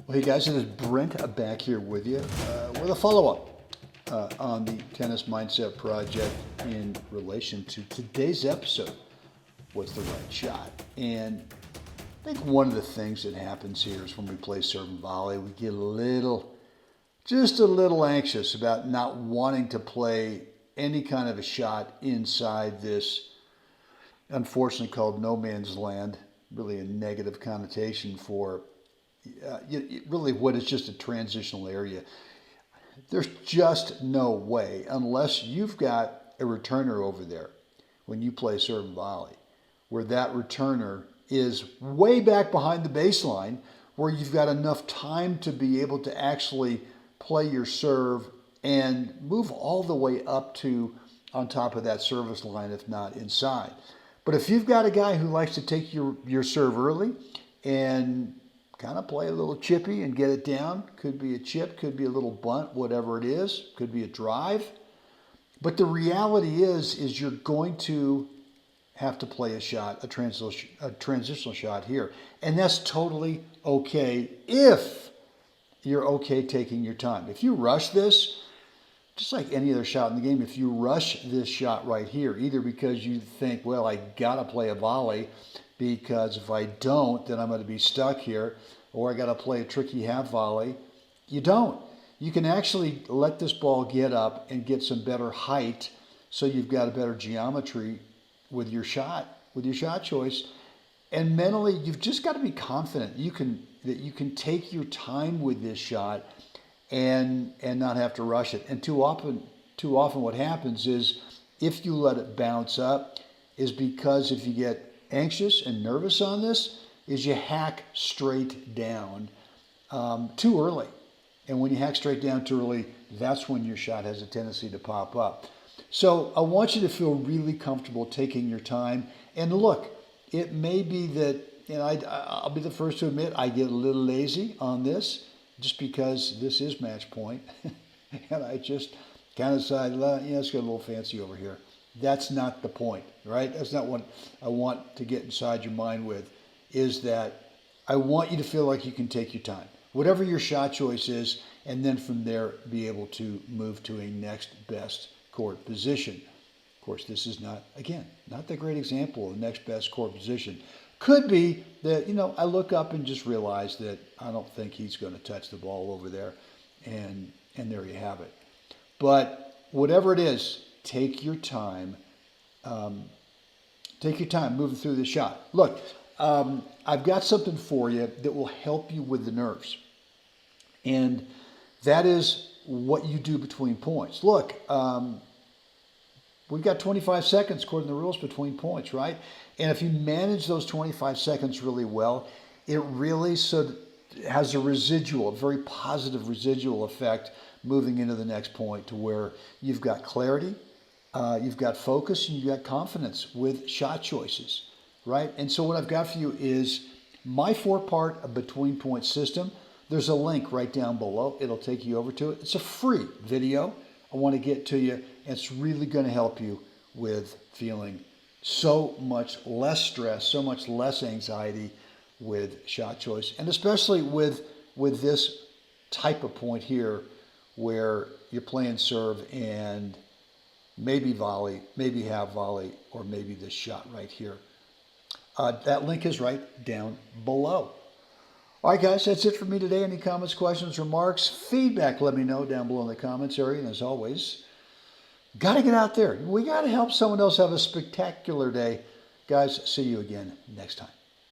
Well, hey guys, it is Brent back here with you with a follow-up on the Tennis Mindset Project in relation to today's episode, What's the Right Shot? And I think one of the things that happens here is when we play serve and volley, we get just a little anxious about not wanting to play any kind of a shot inside this, unfortunately called no man's land, really a negative connotation for really what is just a transitional area. There's just no way, unless you've got a returner over there when you play serve and volley, where that returner is way back behind the baseline, where you've got enough time to be able to actually play your serve and move all the way up to on top of that service line, if not inside. But if you've got a guy who likes to take your serve early and kind of play a little chippy and get it down, could be a chip, could be a little bunt, whatever it is, could be a drive. But the reality is you're going to have to play a shot, a transitional shot here. And that's totally okay if you're okay taking your time. If you rush this, just like any other shot in the game, if you rush this shot right here, either because you think, well, I gotta play a volley because if I don't, then I'm gonna be stuck here, or I gotta play a tricky half volley, you don't. You can actually let this ball get up and get some better height, so you've got a better geometry with your shot choice. And mentally, you've just got to be confident that you can take your time with this shot and not have to rush it. And too often what happens is, if you let it bounce up, is because if you get anxious and nervous on this, is you hack straight down too early. And when you hack straight down too early, that's when your shot has a tendency to pop up. So I want you to feel really comfortable taking your time. And look, it may be that, I'll be the first to admit, I get a little lazy on this, just because this is match point. And I just kind of decided, let's get a little fancy over here. That's not the point, right? That's not what I want to get inside your mind with, is that I want you to feel like you can take your time, whatever your shot choice is, and then from there be able to move to a next best court position. Of course, this is not the great example of the next best court position. Could be that, I look up and just realize that I don't think he's going to touch the ball over there, and there you have it. But whatever it is, take your time. Take your time moving through the shot. Look, I've got something for you that will help you with the nerves, and that is what you do between points. Look, we've got 25 seconds according to the rules between points, right? And if you manage those 25 seconds really well, it really has a very positive residual effect moving into the next point, to where you've got clarity, you've got focus, and you've got confidence with shot choices, right? And so what I've got for you is my 4-part between point system. There's a link right down below. It'll take you over to it. It's a free video I want to get to you, and it's really going to help you with feeling so much less stress, so much less anxiety with shot choice, and especially with this type of point here, where you're playing serve and maybe volley, maybe half volley, or maybe this shot right here. That link is right down below. All right, guys, that's it for me today. Any comments, questions, remarks, feedback, let me know down below in the comments area. And as always, got to get out there. We got to help someone else have a spectacular day. Guys, see you again next time.